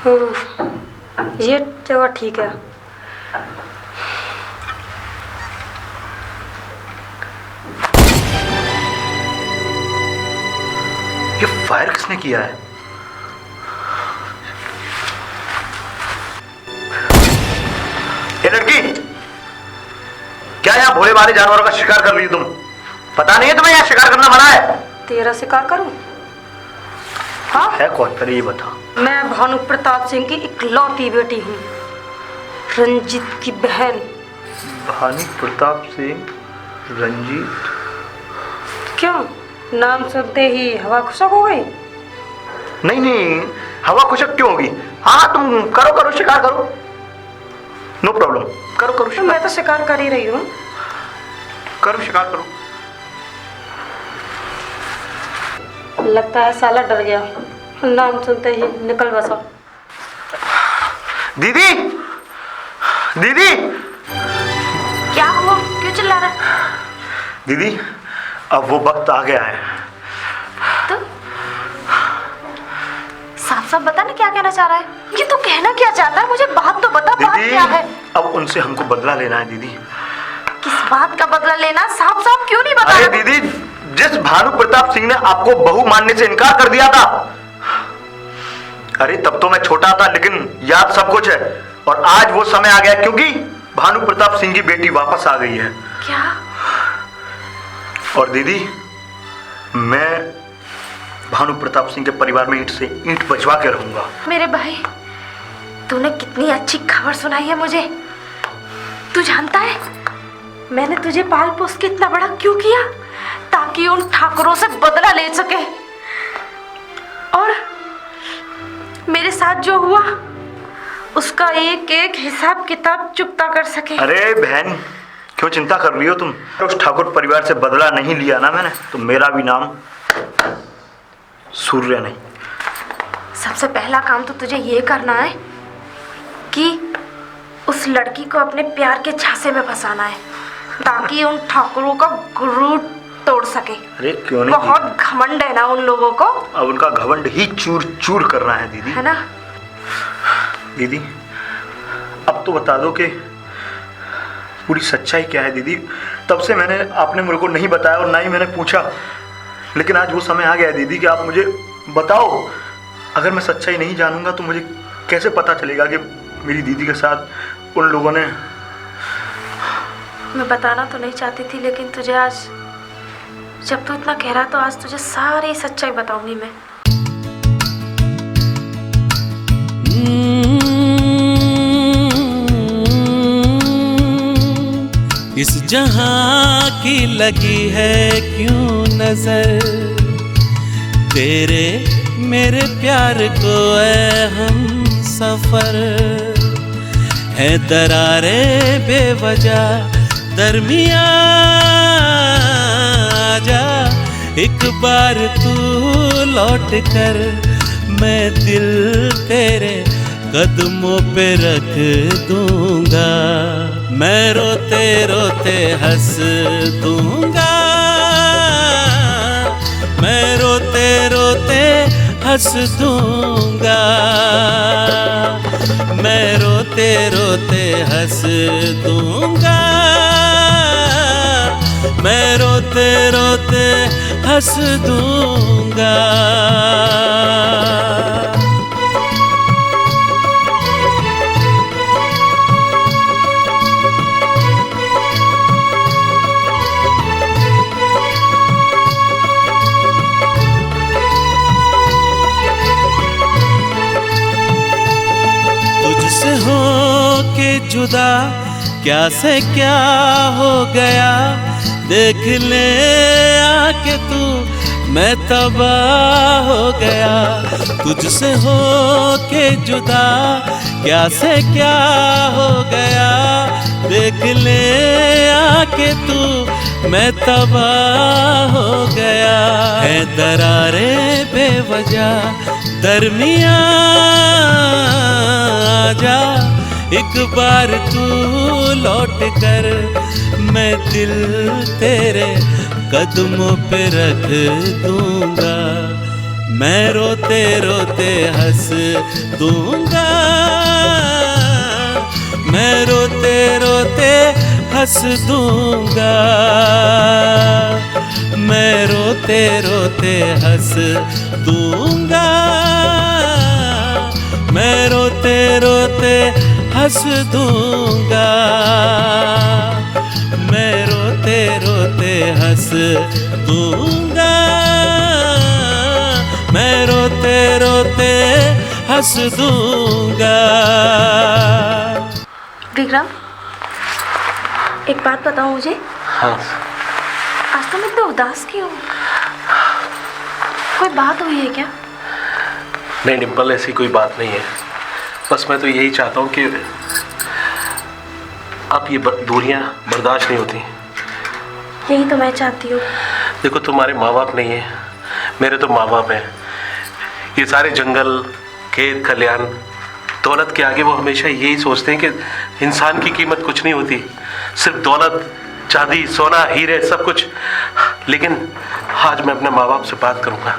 ये जगह ठीक है। ये फायर किसने किया है? ये लड़की क्या यहाँ भोले भाले जानवरों का शिकार कर रही हो तुम? पता नहीं है तुम्हें यहाँ शिकार करना मना है? तेरा शिकार करूं? हाँ? है कौन? पहले ये बता। मैं भानु प्रताप सिंह की इकलौती बेटी हूँ, रंजीत की बहन। भानु प्रताप सिंह, रंजीत? क्यों, नाम सुनते ही हवा खुशक हो गई? नहीं नहीं, हवा खुशक क्यों होगी? हाँ तुम करो करो शिकार करो, नो प्रॉब्लम, करो करो शिकार। मैं तो शिकार कर ही रही हूँ। करो शिकार करो। लगता है साला डर गया, नाम सुनते ही निकल बसा। दीदी, दीदी! क्या हुआ, क्यों चिल्ला रहा है? दीदी अब वो वक्त आ गया है। तो साफ साफ बता ना क्या कहना चाह रहा है? ये तो कहना क्या चाहता है, मुझे बात तो बता। बात क्या है? अब उनसे हमको बदला लेना है दीदी। किस बात का बदला लेना? साफ साफ क्यों नहीं बता? अरे दीदी, जिस भानु प्रताप सिंह ने आपको बहू मानने से इनकार कर दिया था, अरे तब तो मैं छोटा था, लेकिन याद सब कुछ है। और आज वो समय आ गया क्योंकि भानु प्रताप सिंह की बेटी वापस आ गई है। क्या? और दीदी, मैं भानु प्रताप सिंह के परिवार में ईंट से ईंट बचवा के रहूंगा। मेरे भाई, तूने कितनी अच्छी खबर सुनाई है मुझे। तू जानता है मैंने तुझे पाल पोस के इतना बड़ा क्यों किया? ताकि उन ठाकुरों से बदला ले सके, और मेरे साथ जो हुआ उसका एक एक हिसाब किताब चुकता कर सके। अरे बहन, क्यों चिंता कर रही हो तुम? उस ठाकुर परिवार से बदला नहीं लिया ना मैंने, तो मेरा भी नाम सूर्य नहीं। सबसे पहला काम तो तुझे ये करना है कि उस लड़की को अपने प्यार के झांसे में फंसाना है, ताकि उन ठाकुरों का गुरूर तोड़ सके। अरे क्यों नहीं? बहुत घमंड है ना उन लोगों को। अब उनका घमंड ही चूर चूर करना है दीदी, है ना? दीदी अब तो बता दो कि पूरी सच्चाई क्या है दीदी। तब से आपने मेरे को नहीं बताया और ना ही मैंने पूछा, लेकिन आज वो समय आ गया है दीदी कि आप मुझे बताओ। अगर मैं सच्चाई नहीं जानूंगा तो मुझे कैसे पता चलेगा कि मेरी दीदी के साथ उन लोगों ने। मैं बताना तो नहीं चाहती थी, लेकिन तुझे आज जब तू इतना कह रहा तो आज तुझे सारी सच्चाई बताऊंगी मैं। इस जहां की लगी है क्यों नजर, तेरे मेरे प्यार को है हम सफर। है दरारें बेवजह दरमियां, आजा एक बार तू लौट कर, मैं दिल तेरे कदमों पे रख दूंगा। मैं रोते रोते हंस दूंगा, मैं रोते रोते हंस दूंगा, मैं रोते रोते हंस दूंगा, मैं रोते रोते हंस दूंगा। तुझसे हो के जुदा क्या से क्या हो गया, देख ले आके तू मैं तबाह हो गया। तुझसे हो के जुदा क्या से क्या हो गया, देख ले आके तू मैं तबाह हो गया। है दरारें बेवजह दरमियां, आजा एक बार तू लौट कर, मैं दिल तेरे कदमों पे रख दूंगा। मैं रोते रोते हंस दूंगा, मैं रोते रोते हंस दूंगा, मैं रोते रोते हंस दूंगा, मैं रोते रोते हंस दूंगा, मैं रोते रोते हंस दूंगा, मैं रोते रोते हंस दूंगा। विक्रम, एक बात बताओ मुझे। हाँ। आज तुम इतना उदास क्यों? कोई बात हुई है क्या? नहीं डिम्पल, ऐसी कोई बात नहीं है। बस मैं तो यही चाहता हूँ कि अब ये दूरियां बर्दाश्त नहीं होती। यही तो मैं चाहती हूँ। देखो, तुम्हारे माँ बाप नहीं है, मेरे तो माँ बाप हैं। ये सारे जंगल, खेत खलियान, दौलत के आगे वो हमेशा यही सोचते हैं कि इंसान की कीमत कुछ नहीं होती, सिर्फ दौलत, चांदी, सोना, हीरे, सब कुछ। लेकिन आज मैं अपने माँ बाप से बात करूँगा,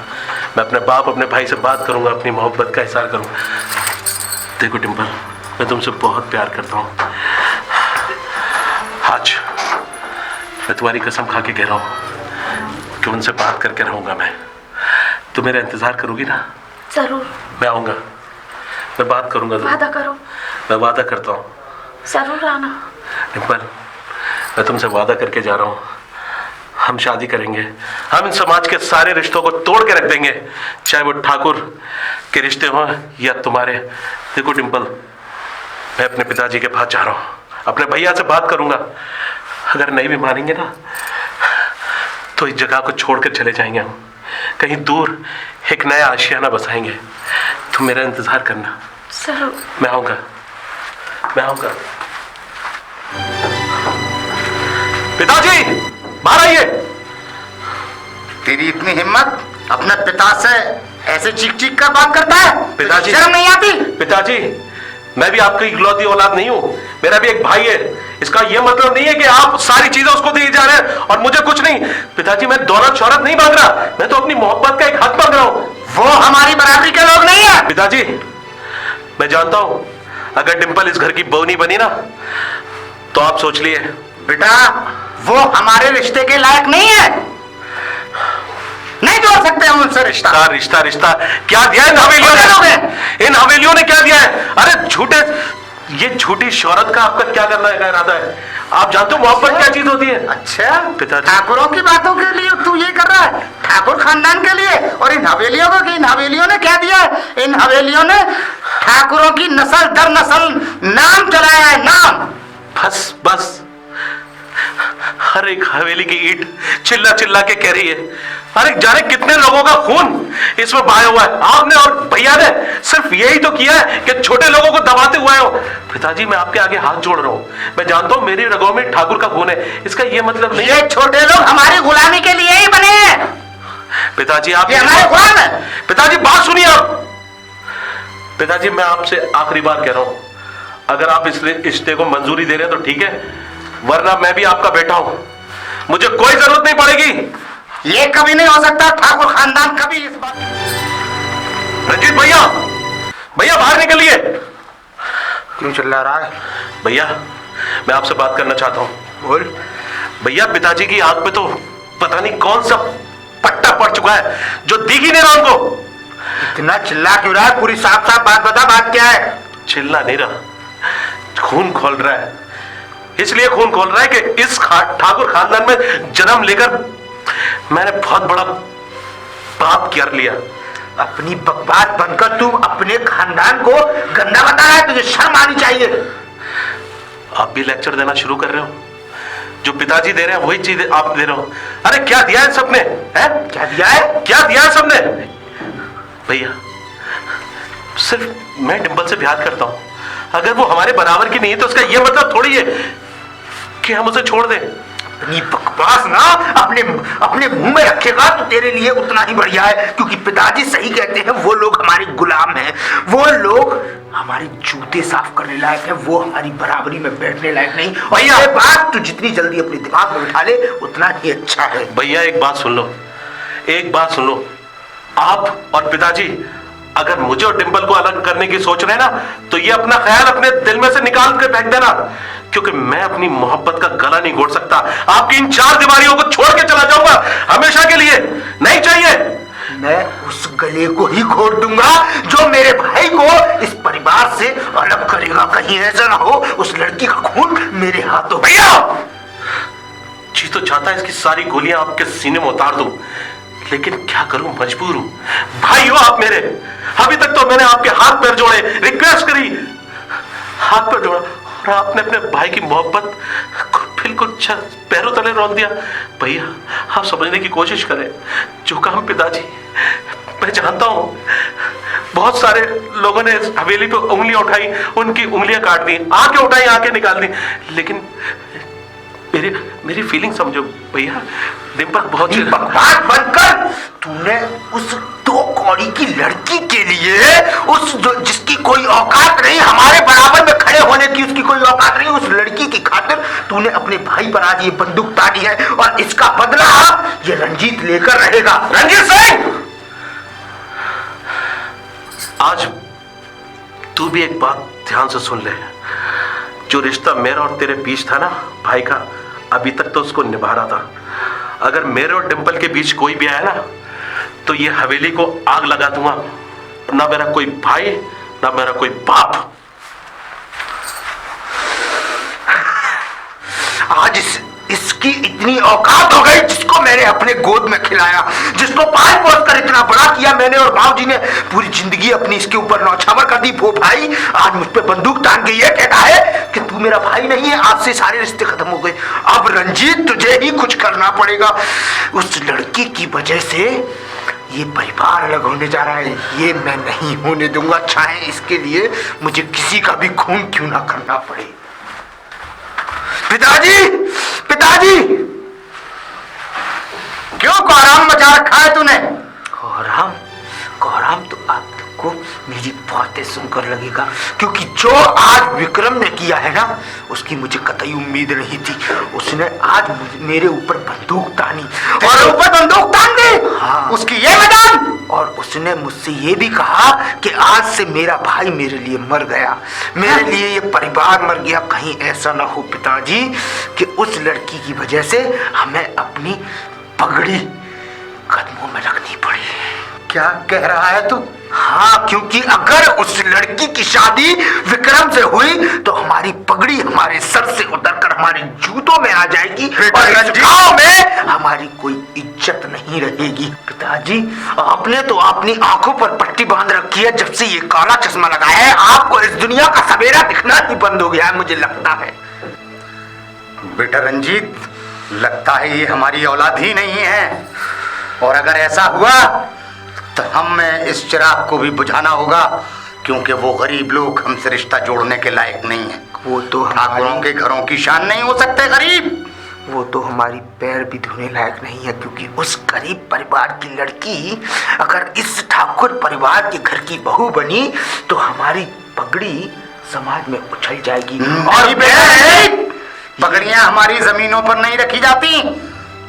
मैं अपने बाप, अपने भाई से बात करूँगा, अपनी मोहब्बत का इज़हार करूँगा। देखो डिम्पल, मैं तुमसे बहुत प्यार करता हूँ। आज मैं तुम्हारी कसम खा के कह रहा हूँ कि उनसे बात करके रहूँगा मैं। तुम मेरा इंतज़ार करोगी ना? जरूर। मैं आऊँगा, मैं बात करूँगा। वादा करो। मैं वादा करता हूँ। जरूर आना। डिम्पल, मैं तुमसे वादा करके जा रहा हूँ, हम शादी करेंगे। हम इन समाज के सारे रिश्तों को तोड़ के रख देंगे, चाहे वो ठाकुर के रिश्ते हों या तुम्हारे। देखो डिम्पल, मैं अपने पिताजी के पास जा रहा हूँ, अपने भैया से बात करूँगा। अगर नहीं भी मानेंगे ना, तो इस जगह को छोड़कर चले जाएंगे हम, कहीं दूर एक नया आशियाना बसाएंगे। तुम मेरा इंतज़ार करना। जरूर। मैं आऊँगा, मैं आऊँगा। पिताजी, बाहर आइए। तेरी इतनी हिम्मत, अपने पिता से ऐसे चीख चीख कर बात करता है? पिताजी, शर्म नहीं आती? पिताजी, मैं भी आपकी इकलौती औलाद नहीं हूँ, मेरा भी एक भाई है। इसका यह मतलब नहीं है कि आप सारी चीजें उसको दिए जा रहे हैं और मुझे कुछ नहीं। पिताजी, मैं दौलत शौहरत नहीं मांग रहा, मैं तो अपनी मोहब्बत का एक हक मांग रहा हूँ। वो हमारी बराबरी के लोग नहीं है। पिताजी, मैं जानता हूँ अगर डिम्पल इस घर की बहू नहीं बनी ना, तो आप सोच लिए। बेटा, वो हमारे रिश्ते के लायक नहीं है, नहीं जोड़ सकते हम उनसे रिश्ता। रिश्ता रिश्ता क्या दिया इन हवेलियों ने? इन हवेलियों ने क्या दिया है? अरे झूठे, ये झूठी शौहरत का आपका क्या करना का इरादा है? आप जानते हो मोहब्बत क्या चीज होती है? अच्छा, पिताजी, ठाकुरों की बातों के लिए तू ये कर रहा है, ठाकुर खानदान के लिए। और इन हवेलियों को, इन हवेलियों ने क्या दिया है? इन हवेलियों ने ठाकुरों की नस्ल दर नस्ल नाम चलाया है, नाम। बस बस, हर एक हवेली की ईंट चिल्ला चिल्ला के कह रही है। अरे जाने कितने लोगों का खून इसमें बहाया हुआ है। आपने और भैया ने सिर्फ यही तो किया है कि छोटे लोगों को दबाते हुए हो। पिताजी, मैं आपके आगे हाथ जोड़ रहा हूँ, मैं जानता हूँ मेरी रगों में ठाकुर का खून है, इसका ये मतलब नहीं। ये छोटे लोग हमारी गुलामी के लिए ही बने हैं। पिताजी, आप ये हमारे गुलाम है। पिताजी, बात सुनिए आप। पिताजी, मैं आपसे आखिरी बार कह रहा हूँ, अगर आप इस रिश्ते को मंजूरी दे रहे हैं तो ठीक है, वरना मैं भी आपका बेटा हूं, मुझे कोई जरूरत नहीं पड़ेगी। ये कभी नहीं हो सकता, ठाकुर खानदान कभी इस बात। रंजीत भैया, भैया बाहर निकलिए। क्यों चिल्ला रहा है? भैया, मैं आपसे बात करना चाहता हूं। बोल। भैया, पिताजी की आंख पे तो पता नहीं कौन सा पट्टा पड़ चुका है जो दिख ही नहीं रहा उनको। इतना चिल्ला क्यों रहा है? पूरी साफ साफ बात बता, बात क्या है? चिल्ला नहीं रहा, खून खोल रहा है। इसलिए खून खोल रहा है कि इस ठाकुर खानदान में जन्म लेकर मैंने बहुत बड़ा पाप कर लिया। अपनी बकवास बनकर तू अपने खानदान को गंदा बता रहा है, तुझे शर्म आनी चाहिए। आप भी लेक्चर देना शुरू कर रहे हो, जो पिताजी दे रहे हैं वही चीज आप दे रहे हो। अरे क्या दिया है सबने? हैं? क्या दिया है? क्या दिया है सबने? भैया, सिर्फ मैं डिंपल से प्यार करता हूं, अगर वो हमारे बराबर की नहीं है तो उसका ये मतलब थोड़ी है कि हम उसे छोड़ दें। अपनी बकवास ना अपने मुंह में रखेगा तो तेरे लिए उतना ही बढ़िया है, क्योंकि पिताजी सही कहते हैं, वो लोग हमारे गुलाम हैं, वो लोग हमारे जूते साफ करने लायक है, वो हमारी बराबरी में बैठने लायक नहीं। भैया, ये बात तू जितनी जल्दी अपने दिमाग में बिठा ले उतना ही अच्छा है। भैया, एक बात सुन लो, एक बात सुन लो, आप और पिताजी अगर मुझे और डिंपल को अलग करने की सोच रहे हैं ना, तो ये अपना ख्याल अपने दिल में से निकाल कर फेंक देना, क्योंकि मैं अपनी मोहब्बत का गला नहीं घोट सकता। आपकी इन 4 दीवारियों को छोड़ के चला जाऊंगा हमेशा के लिए। नहीं चाहिए। मैं उस गले को ही घोट दूंगा जो मेरे भाई को इस परिवार से अलग करेगा। कहीं ऐसा ना हो उस लड़की का खून मेरे हाथों। भैया जी तो चाहता है इसकी सारी गोलियां आपके सीने में उतार दूं, लेकिन क्या करूं, मजबूर हूं। भाई हो आप मेरे। अभी तक तो मैंने आपके हाथ पैर जोड़े, रिक्वेस्ट करी, हाथ पैर जोड़ा, और आपने अपने भाई की मोहब्बत को बिल्कुल पैरों तले रौंद दिया। भैया आप समझने की कोशिश करें। जो काम पिताजी, मैं जानता हूं बहुत सारे लोगों ने इस हवेली पे उंगलियां उठाई, उनकी उंगलियां काट दी, आंखें उठाई, आंखें निकाल दी, लेकिन मेरी फीलिंग समझो भैया। डिंपल बहुत बकवास बंद कर। तूने उस 2 कौड़ी की लड़की के लिए, उस जिसकी कोई औकात नहीं, हमारे बराबर में खड़े होने की उसकी कोई औकात नहीं, उस लड़की की खातिर तूने अपने भाई पर आज ये बंदूक ताड़ी है, और इसका बदला ये रंजीत लेकर रहेगा। रंजीत सिंह, आज तू भी एक बात ध्यान से सुन ले। जो रिश्ता मेरा और तेरे बीच था ना भाई का, अभी तक तो उसको निभा रहा था। अगर मेरे और डिंपल के बीच कोई भी आया ना, तो ये हवेली को आग लगा दूंगा। ना मेरा कोई भाई, ना मेरा कोई बाप। आज इसकी इतनी औकात हो गई, जिसको मैंने अपने गोद में खिलाया, जिसको पाल पोस कर इतना बड़ा किया मैंने और बाबूजी ने, पूरी जिंदगी अपनी इसके ऊपर नौछावर कर दी। वो भाई आज मुझ पे बंदूक तान के ये कहता है कि तू मेरा भाई नहीं है, आज से सारे रिश्ते खत्म हो गए। अब रंजीत तुझे ही कुछ करना पड़ेगा। उस लड़की की वजह से ये परिवार अलग होने जा रहा है, ये मैं नहीं होने दूंगा, चाहे इसके लिए मुझे किसी का भी खून क्यों ना करना पड़े। पिताजी, पिताजी, क्यों कोहराम मचा रखा है तूने? कोहराम, कोहराम तो आपको मेरी बातें सुनकर लगेगा, क्योंकि जो आज विक्रम ने किया है ना, उसकी मुझे कतई उम्मीद नहीं थी। उसने आज मेरे ऊपर बंदूक तानी, और ऊपर बंदूक तान दी। हाँ, उसकी ये मैदान। और उसने मुझसे ये भी कहा कि आज से मेरा भाई मेरे लिए मर गया, मेरे लिए ये परिवार मर गया। कहीं ऐसा ना हो पिताजी कि उस लड़की की वजह से हमें अपनी पगड़ी कदमों में रखनी पड़ी। क्या कह रहा है तू? हाँ, क्योंकि अगर उस लड़की की शादी विक्रम से हुई तो हमारी पगड़ी हमारे सर से उतरकर हमारे जूतों में आ जाएगी, और इस गांव में हमारी कोई इज्जत नहीं रहेगी। पिताजी, आपने तो अपनी आंखों पर पट्टी बांध रखी है जब से ये काला चश्मा लगाया है। आपको इस दुनिया का सवेरा दिखना ही बंद हो गया है, मुझे लगता है। बेटा रंजीत, लगता है ये हमारी औलाद ही नहीं है, और अगर ऐसा हुआ तो हमें इस चिराग को भी बुझाना होगा, क्योंकि वो गरीब लोग हमसे रिश्ता जोड़ने के लायक नहीं है। वो तो ठाकुरों के घरों की शान नहीं हो सकते गरीब। वो तो हमारी पैर भी धोने लायक नहीं है, क्योंकि उस गरीब परिवार की लड़की अगर इस ठाकुर परिवार के घर की बहू बनी तो हमारी पगड़ी समाज में उछल जाएगी। और पगड़ियां हमारी जमीनों पर नहीं रखी जाती,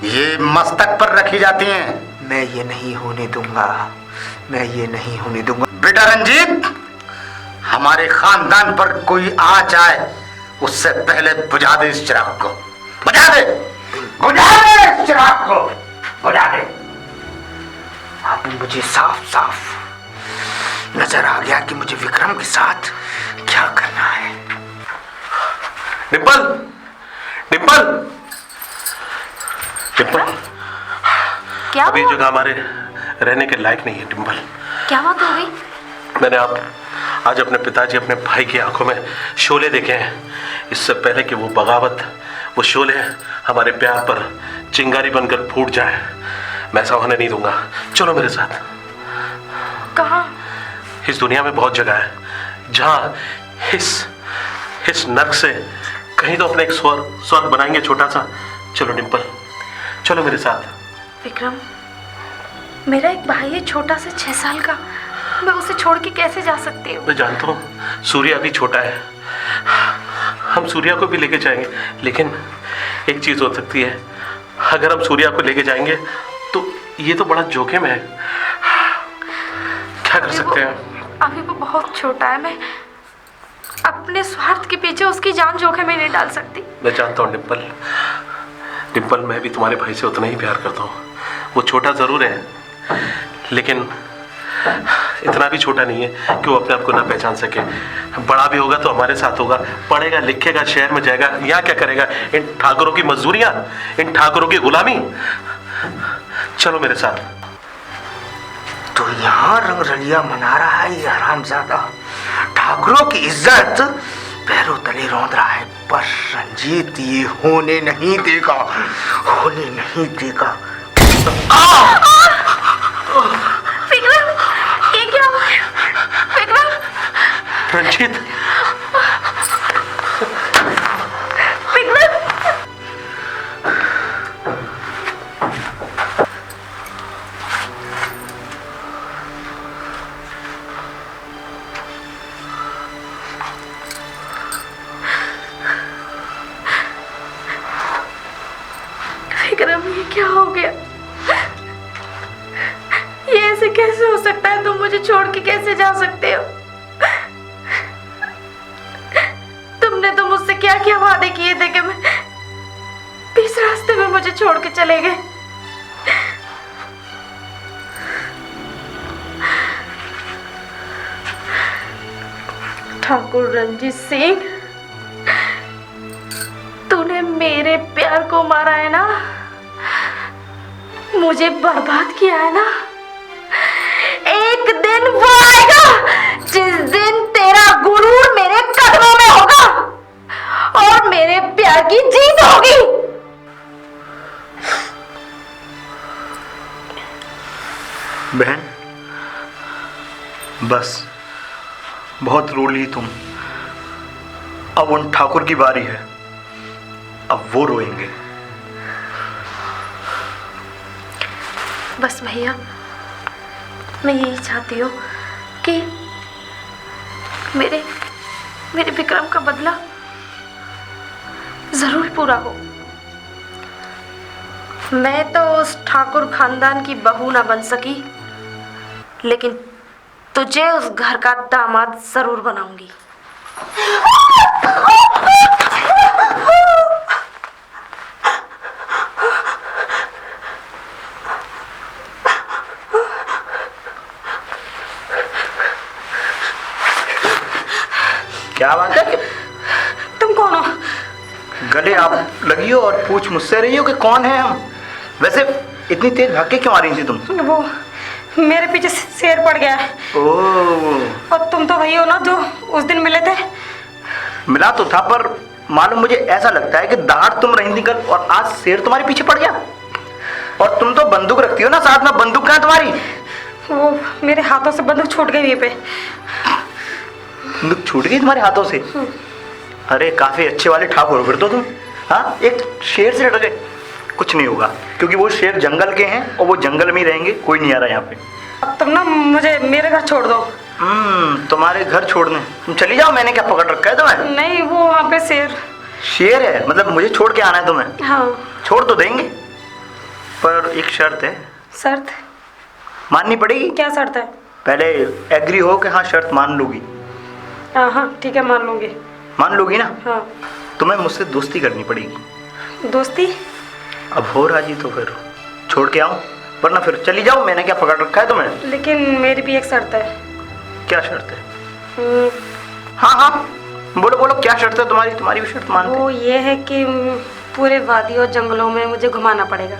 ये मस्तक पर रखी जाती हैं। मैं ये नहीं होने दूंगा, मैं ये नहीं होने दूंगा। बेटा रंजीत, हमारे खानदान पर कोई आ जाए उससे पहले बुझा दे इस चिराग को, बुझा दे, बुझा दे इस चिराग को, बुझा दे। अब मुझे साफ साफ नजर आ गया कि मुझे विक्रम के साथ क्या करना है। डिंपल, डिंपल, डिंपल, क्या अभी हुआ? जगह हमारे रहने के लायक नहीं है। डिंपल, क्या बात हो गई? मैंने आज अपने पिताजी, अपने भाई की आंखों में शोले देखे हैं। इससे पहले कि वो बगावत, वो शोले हमारे प्यार पर चिंगारी बनकर फूट जाए, मैं ऐसा होने नहीं दूंगा। चलो मेरे साथ। कहाँ? इस दुनिया में बहुत जगह है जहाँ इस नर्क से कहीं तो अपने एक स्वर्ग बनाएंगे छोटा सा। चलो डिंपल, चलो मेरे साथ। विक्रम, मेरा एक भाई है छोटा सा 6 साल का, मैं उसे छोड़ के कैसे जा सकती हूँ? मैं जानता हूँ सूर्या भी छोटा है, हम सूर्या को भी लेके जाएंगे, लेकिन एक चीज हो सकती है, अगर हम सूर्या को लेके जाएंगे तो ये तो बड़ा जोखिम है। सकते हैं। अभी वो बहुत छोटा है, मैं अपने स्वार्थ के पीछे उसकी जान जोखिम में नहीं डाल सकती। मैं जानता हूँ डिम्पल, डिम्पल मैं भी तुम्हारे भाई से उतना ही प्यार करता हूँ। वो छोटा ज़रूर है, लेकिन इतना भी छोटा नहीं है कि वो अपने आप को ना पहचान सके। बड़ा भी होगा तो हमारे साथ होगा, पढ़ेगा लिखेगा, शहर में जाएगा। यहाँ क्या करेगा? इन ठाकुरों की मजदूरियाँ, इन ठाकुरों की गुलामी। चलो मेरे साथ। तो यहाँ रंगरलिया मना रहा है ये हरामजादा, ठाकुरों की इज्जत पैरों तले रौंद रहा है। पर रंजीत ये होने नहीं देगा, होने नहीं देगा। विक्रम, ये क्या हो गया? विक्रम, रंजीत, विक्रम, विक्रम, ये क्या हो गया? ये ऐसे कैसे हो सकता है? तुम मुझे छोड़ के कैसे जा सकते हो? तुमने तो मुझसे क्या क्या वादे किए थे कि मैं बीच रास्ते में मुझे छोड़ के चले गए। ठाकुर रंजीत सिंह, तूने मेरे प्यार को मारा है ना, मुझे बर्बाद किया है ना। एक दिन वो आएगा जिस दिन तेरा गुरूर मेरे कदमों में होगा और मेरे प्यार की जीत होगी। बहन, बस बहुत रो ली तुम। अब उन ठाकुर की बारी है, अब वो रोएंगे। बस भैया, मैं यही चाहती हूँ कि मेरे विक्रम का बदला जरूर पूरा हो। मैं तो उस ठाकुर खानदान की बहू ना बन सकी, लेकिन तुझे उस घर का दामाद जरूर बनाऊंगी। क्या बात है? तुम कौन हो? गले आप लगी हो और पूछ मुझसे रही हो कि कौन है हम। वैसे इतनी तेज भाग के क्यों आ रही थी तुम? वो मेरे पीछे शेर पड़ गया है। ओह, और तुम तो वही हो ना जो उस दिन मिले थे। मिला तो था, पर मालूम मुझे ऐसा लगता है कि दाढ़ तुम रही थी कल और आज शेर तुम्हारे पीछे पड़ गया। और तुम तो बंदूक रखती हो ना साथ में, बंदूक कहाँ है तुम्हारी? वो मेरे हाथों से बंदूक छूट गई वहीं पे। बंदूक छूट गई तुम्हारे हाथों से? अरे काफी अच्छे वाले ठाकुर हो फिर तो तुम। हाँ, एक शेर से डर गए। कुछ नहीं होगा, क्योंकि वो शेर जंगल के हैं और वो जंगल में ही रहेंगे, कोई नहीं आ रहा यहाँ पे। अब तुम ना मुझे मेरे घर छोड़ दो। तुम्हारे घर छोड़ने? तुम चली जाओ, मैंने क्या पकड़ रखा है तुम्हें? नहीं, वो वहाँ पे शेर। शेर है? मतलब मुझे छोड़ के आना है तुम्हें? हाँ। छोड़ तो देंगे, पर एक शर्त है। शर्त? माननी पड़ेगी। क्या शर्त है? पहले एग्री हो कि हाँ शर्त मान लोगी? हाँ ठीक है, मान लूंगी। मान लोगी ना? हाँ। तुम्हें मुझसे दोस्ती करनी पड़ेगी। दोस्ती? अब हो राजी तो फिर छोड़ के आऊं, वरना फिर चली जाओ, मैंने क्या पकड़ रखा है तुम्हें? लेकिन मेरी भी एक शर्त है। क्या शर्त है? हाँ हाँ बोलो बोलो, क्या शर्त है तुम्हारी? तुम्हारी भी शर्त मानते। वो ये है कि पूरे वादी और जंगलों में मुझे घुमाना पड़ेगा।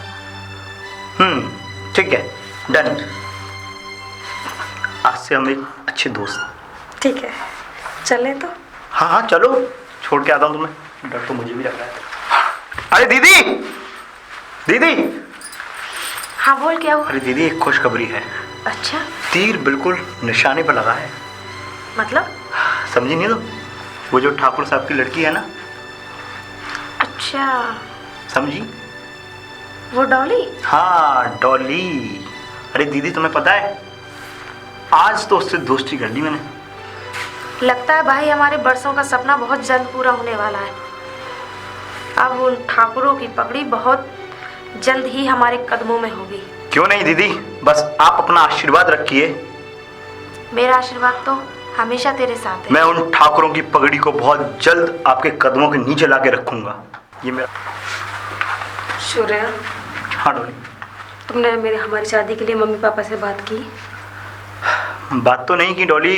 ठीक है, डन। आज से हम एक अच्छे दोस्त। ठीक है, चले तो? हाँ हाँ चलो, छोड़ के आता हूँ तुम्हें। डर तो मुझे भी लग रहा है। अरे दीदी, दीदी। हाँ बोल, क्या हुआ? अरे दीदी, एक खुशखबरी है। अच्छा, तीर बिल्कुल निशाने पर लगा है। मतलब? समझी नहीं तुम? वो जो ठाकुर साहब की लड़की है ना। अच्छा, समझी? वो डॉली? हाँ डॉली। अरे दीदी, तुम्हें पता है आज तो उससे दोस्ती कर ली मैंने। लगता है भाई हमारे बरसों का सपना बहुत जल्द पूरा होने वाला है। अब उन ठाकुरों की पगड़ी बहुत जल्द ही हमारे कदमों में होगी। क्यों नहीं दीदी, बस आप अपना आशीर्वाद रखिए, मेरा आशीर्वाद तो हमेशा तेरे साथ है। मैं उन ठाकुरों की पगड़ी को बहुत जल्द आपके कदमों के नीचे ला के रखूंगा। ये मेरा। सूर्य, हाँ डॉली। तुमने हमारी शादी के लिए मम्मी पापा से बात की? बात तो नहीं की डॉली,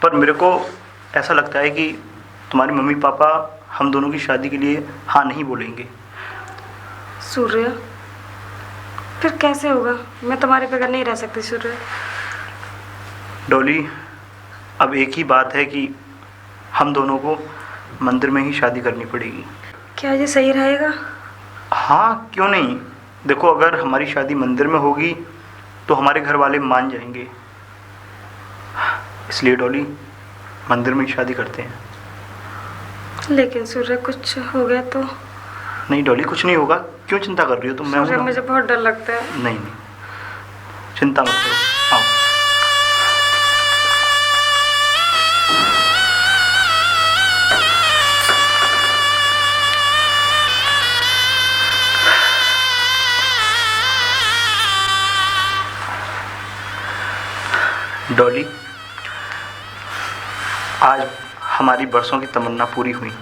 पर मेरे को ऐसा लगता है कि तुम्हारे मम्मी पापा हम दोनों की शादी के लिए हाँ नहीं बोलेंगे। सूर्य, फिर कैसे होगा? मैं तुम्हारे बगैर नहीं रह सकती सूर्य। डॉली, अब एक ही बात है कि हम दोनों को मंदिर में ही शादी करनी पड़ेगी। क्या ये सही रहेगा? हाँ, क्यों नहीं। देखो, अगर हमारी शादी मंदिर में होगी तो हमारे घर वाले मान जाएंगे, इसलिए डॉली मंदिर में ही शादी करते हैं। लेकिन सूर्य, कुछ हो गया तो? नहीं डॉली, कुछ नहीं होगा। क्यों चिंता कर रही हो तुम? मैं सूर्य, हूं ना। मुझे बहुत डर लगता है। नहीं, चिंता मत करो, आओ। डॉली, आज हमारी बरसों की तमन्ना पूरी हुई।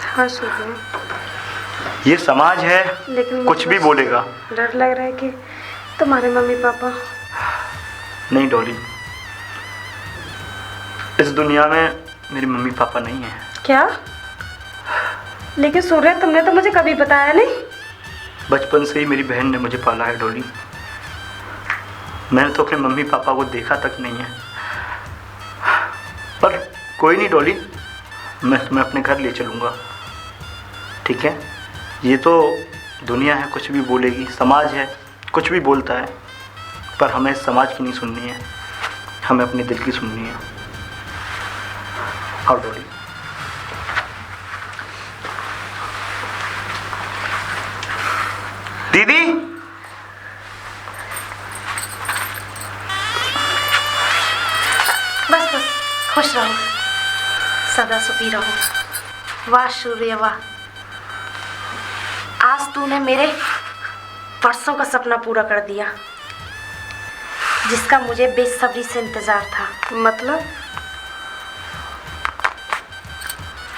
हाँ सूर्य, ये समाज है, लेकिन कुछ भी बोलेगा। डर लग रहा है कि तुम्हारे मम्मी पापा। नहीं डॉली, इस दुनिया में मेरे मम्मी पापा नहीं हैं। क्या? लेकिन सूर्य, तुमने तो मुझे कभी बताया नहीं। बचपन से ही मेरी बहन ने मुझे पाला है डॉली। मैंने तो अपने मम्मी पापा को देखा तक नहीं है। पर कोई नहीं डॉली, मैं तुम्हें अपने घर ले चलूँगा, ठीक है? ये तो दुनिया है, कुछ भी बोलेगी, समाज है, कुछ भी बोलता है, पर हमें समाज की नहीं सुननी है, हमें अपने दिल की सुननी है। आओ डॉली। दीदी, बस बस, खुश रहो, सदा सुखी रहो। वाह सूर्य वाह, आज तूने मेरे परसों का सपना पूरा कर दिया, जिसका मुझे बेसब्री से इंतजार था।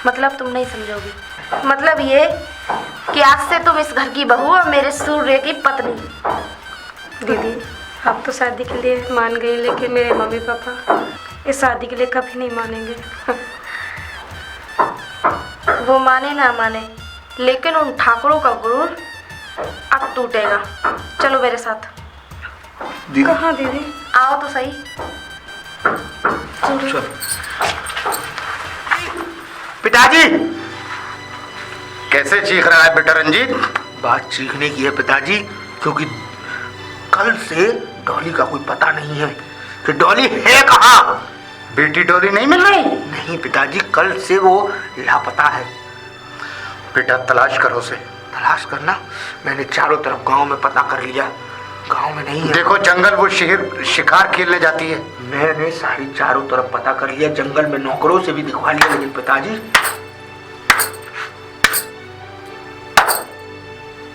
मतलब तुम नहीं समझोगी। मतलब ये कि आज से तुम इस घर की बहू और मेरे सूर्य की पत्नी। दीदी, आप तो शादी के लिए मान गई, लेकिन मेरे मम्मी पापा इस शादी के लिए कभी नहीं मानेंगे। वो माने ना माने, लेकिन उन ठाकुरों का गुरूर अब टूटेगा। चलो मेरे साथ। दीदी, कहाँ दीदी? आओ तो सही। चल। पिताजी। कैसे चीख रहा है बेटा रंजीत? बात चीखने की है पिताजी, क्योंकि कल से डॉली का कोई पता नहीं है कि डॉली है कहाँ। बेटी डॉली नहीं मिल रही? नहीं पिताजी, कल से वो लापता है। बेटा तलाश करो उसे। तलाश करना? मैंने चारों तरफ गांव में पता कर लिया, गांव में नहीं है। देखो जंगल वो शिकार खेलने जाती है। मैंने सारी चारों तरफ पता कर लिया, जंगल में नौकरों से भी दिखवा लिया, लेकिन पिताजी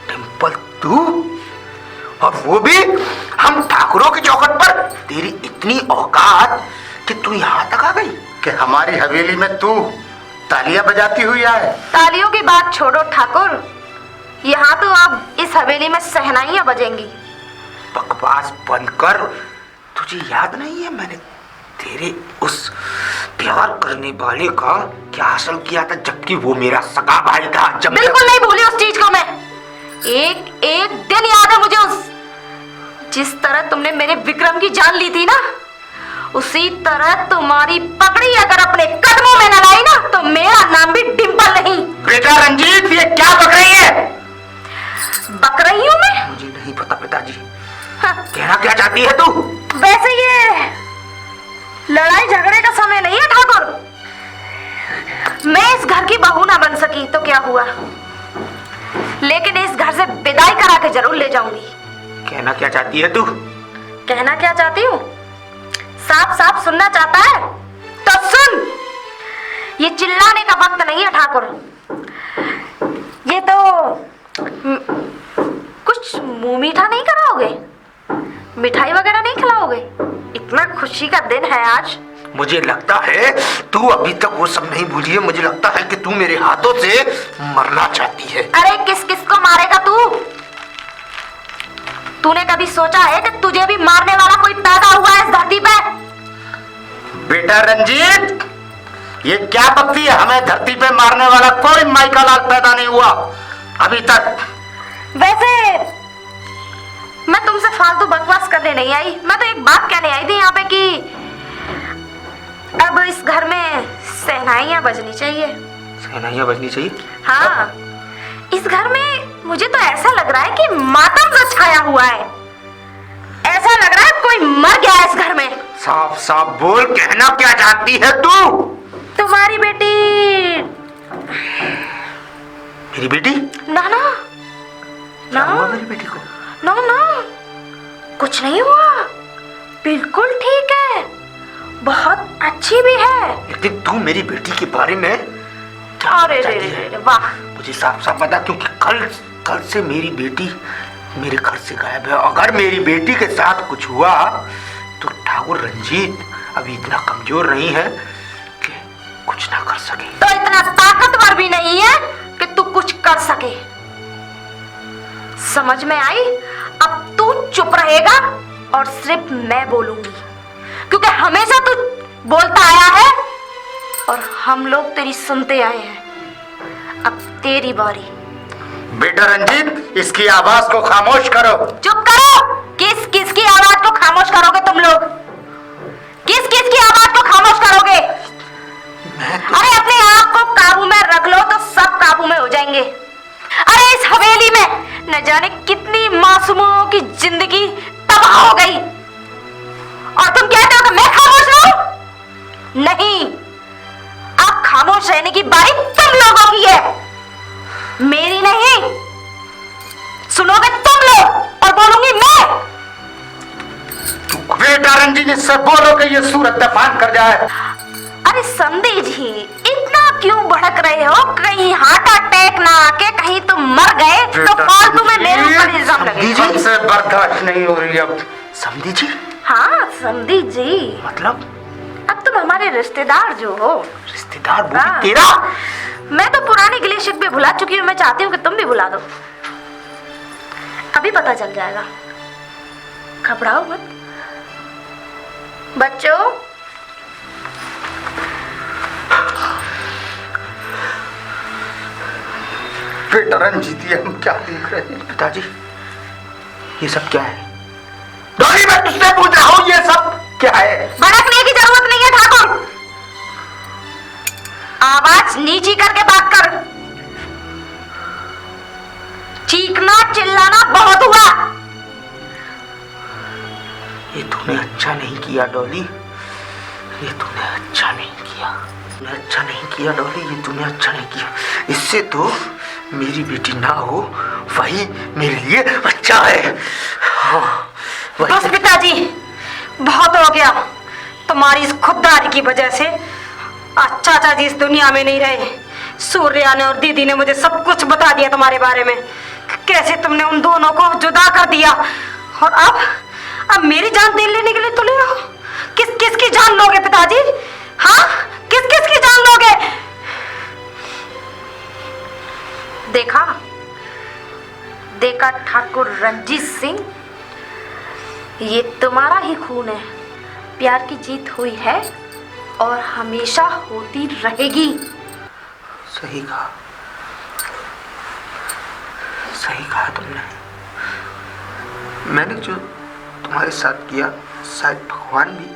डिम्पल तू, और वो भी हम ठाकुरों की चौखट पर। तेरी इतनी औकात कि तू यहाँ तक आ गई कि हमारी हवेली में तू तालियां बजाती हुई आए। तालियों की बात छोड़ो ठाकुर, यहाँ तो अब इस हवेली में सहनाइयां बजेंगी। बकवास बंद कर। तुझे याद नहीं है मैंने तेरे उस प्यार करने वाले का क्या हासिल किया था, जबकि वो मेरा सगा भाई था? जब बिल्कुल नहीं भूली उस चीज को मैं। एक एक दिन याद है मुझे उस, जिस तरह तुमने मेरे विक्रम की जान ली थी ना, उसी तरह तुम्हारी पकड़ी अगर अपने कदमों में न लाई ना, तो मेरा नाम भी डिम्पल नहीं। बेटा रंजीत, ये क्या बक रही है? बक रही हूँ मैं? मुझे नहीं पता पिताजी। हाँ। कहना क्या चाहती है तू? वैसे ये लड़ाई झगड़े का समय नहीं है ठाकुर। मैं इस घर की बहू ना बन सकी तो क्या हुआ, लेकिन इस घर से विदाई करा के जरूर ले जाऊंगी। कहना क्या चाहती है तू? कहना क्या चाहती हूँ? साफ साफ सुनना चाहता है तो सुन। ये चिल्लाने का वक्त नहीं है ठाकुर। ये तो कुछ मुंह मीठा नहीं कराओगे? मिठाई वगैरह नहीं खिलाओगे? इतना खुशी का दिन है आज। मुझे लगता है तू अभी तक वो सब नहीं भूली है। मुझे लगता है कि तू मेरे हाथों से मरना चाहती है। अरे किस किस को मारेगा तू? तूने कभी सोचा है कि तुझे भी मारने वाला कोई पैदा हुआ है इस धरती पे? बेटा रंजीत, ये क्या बकती है? हमें धरती पे मारने वाला कोई माइका लाल पैदा नहीं हुआ अभी तक। वैसे मैं तुमसे फालतू बकवास करने नहीं आई। मैं तो एक बात कहने आई थी यहाँ पे कि अब इस घर में शहनाइयाँ बजनी चाहिए। शहनाइयाँ बजनी चाहिए? हाँ, इस घर में मुझे तो ऐसा लग रहा है कि मातम सा छाया हुआ है। ऐसा लग रहा है कोई मर गया है इस घर में। साफ साफ बोल, कहना क्या चाहती है तू? तुम्हारी बेटी। मेरी बेटी? ना ना क्या हुआ मेरी बेटी को? ना ना, कुछ नहीं हुआ, बिल्कुल ठीक है, बहुत अच्छी भी है। लेकिन तू मेरी बेटी के बारे में क्या अरे चाहती है? वाह, मुझे साफ साफ बता, क्योंकि कल से मेरी बेटी मेरे घर से गायब है। अगर मेरी बेटी के साथ कुछ हुआ तो ठाकुर रंजीत अभी इतना कमजोर नहीं है कि कुछ ना कर सके। तो इतना ताकतवर भी नहीं है कि तू कुछ कर सके। समझ में आई? अब तू चुप रहेगा और सिर्फ मैं बोलूंगी, क्योंकि हमेशा तू बोलता आया है और हम लोग तेरी सुनते आए हैं। अब तेरी बारी। बेटा रंजीत, इसकी आवाज को खामोश करो। चुप करो। किस किस की आवाज को खामोश करोगे तुम लोग? किस किस की आवाज को खामोश करोगे? अरे अपने आप को काबू में रख लो तो सब काबू में हो जाएंगे। अरे इस हवेली में न जाने कितनी मासूमों की जिंदगी तबाह हो गई और तुम कहते हो कि मैं खामोश रहूं? नहीं, अब खामोश रहने की बारी तुम लोगों की है, मेरी नहीं। सुनोगे तुम लोग और बोलूंगी मैं। बेटा रंजीत, इससे बोलो कि ये सूरत दफान कर जाए। अरे संदी जी, इतना क्यों भड़क रहे हो? कहीं हार्ट अटैक ना आके कहीं तुम मर गए तो फालतू में मेरे ऊपर इल्जाम लगे। हमसे बर्दाश्त नहीं हो रही अब। समझी जी? हाँ समझी जी, मतलब अब तुम हमारे रिश्तेदार जो हो। रिश्तेदार? वो हाँ। भी तेरा? मैं तो पुराने गिले शिकवे भुला चुकी हूँ। मैं चाहती हूँ कि तुम भी भुला दो। अभी पता चल जाएगा, घबराओ मत बच्चों। बेटा रंजीत, ये हम क्या देख रहे हैं? पिताजी, ये सब क्या है? डॉली, मैं तुझसे पूछ रहा हूँ, ये सब क्या है? भड़कने की जरूरत नहीं है ठाकुर, आवाज नीची करके बात कर। चीखना चिल्लाना बहुत हुआ। ये तूने अच्छा नहीं किया डॉली, ये तूने अच्छा नहीं किया। तूने अच्छा नहीं किया डॉली, ये तूने अच्छा नहीं किया। इससे तो मेरी बेटी ना हो, वही मेरे लिए अच्छा है। हाँ, बस पिताजी, बहुत हो गया। तुम्हारी इस खुददारी की वजह से आज चाचा जी इस दुनिया में नहीं रहे। सूर्या ने और दीदी ने मुझे सब कुछ बता दिया तुम्हारे बारे में, कैसे तुमने उन दोनों को जुदा कर दिया। और अब मेरी जान दे लेने के लिए तुले हो। किस किस की जान लोगे पिताजी? हाँ, किस किस की जान लोगे? देखा देखा ठाकुर रंजीत सिंह, ये तुम्हारा ही खून है। प्यार की जीत हुई है और हमेशा होती रहेगी। सही कहा, सही कहा तुमने। मैंने जो तुम्हारे साथ किया, शायद भगवान भी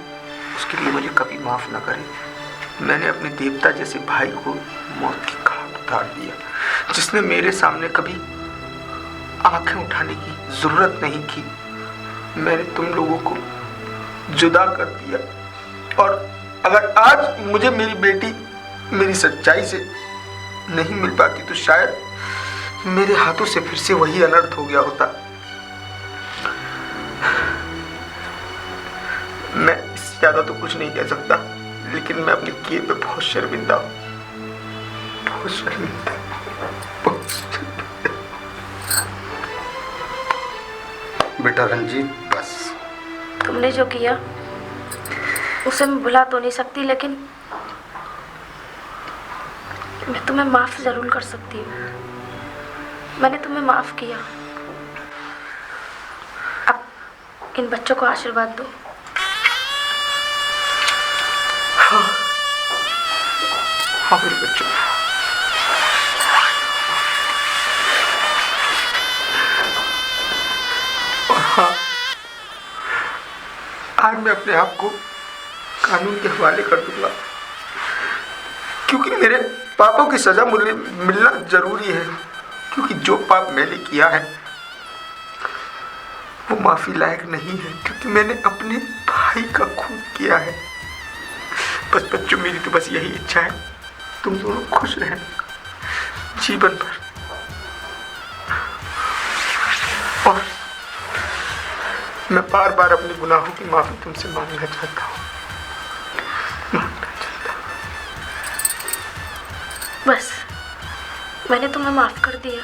उसके लिए मुझे कभी माफ ना करे। मैंने अपने देवता जैसे भाई को मौत की घाट उतार दिया, जिसने मेरे सामने कभी आंखें उठाने की जरूरत नहीं की। मैंने तुम लोगों को जुदा कर दिया, और अगर आज मुझे मेरी बेटी मेरी सच्चाई से नहीं मिल पाती तो शायद मेरे हाथों से फिर से वही अनर्थ हो गया होता। मैं इससे ज्यादा तो कुछ नहीं कह सकता, लेकिन मैं अपने किए पे बहुत शर्मिंदा हूं, बहुत शर्मिंदा, बहुत शर्मिंदा। बेटा रंजीत, बस तुमने जो किया उसे मैं भुला तो नहीं सकती, लेकिन मैं तुम्हें माफ जरूर कर सकती हूँ। मैंने तुम्हें माफ किया। अब इन बच्चों को आशीर्वाद दो। हाँ मेरे बच्चों, और हाँ, आज मैं अपने आप को कानून के हवाले कर दूंगा, क्योंकि मेरे पापों की सजा मुझे मिलना जरूरी है। क्योंकि जो पाप मैंने किया है वो माफी लायक नहीं है, क्योंकि मैंने अपने भाई का खून किया है। बस बच्चों, मेरी तो बस यही इच्छा है, तुम दोनों खुश रहें जीवन भर। और मैं बार बार अपने गुनाहों की माफी तुमसे मांगना चाहता हूँ। बस मैंने तुम्हें माफ कर दिया।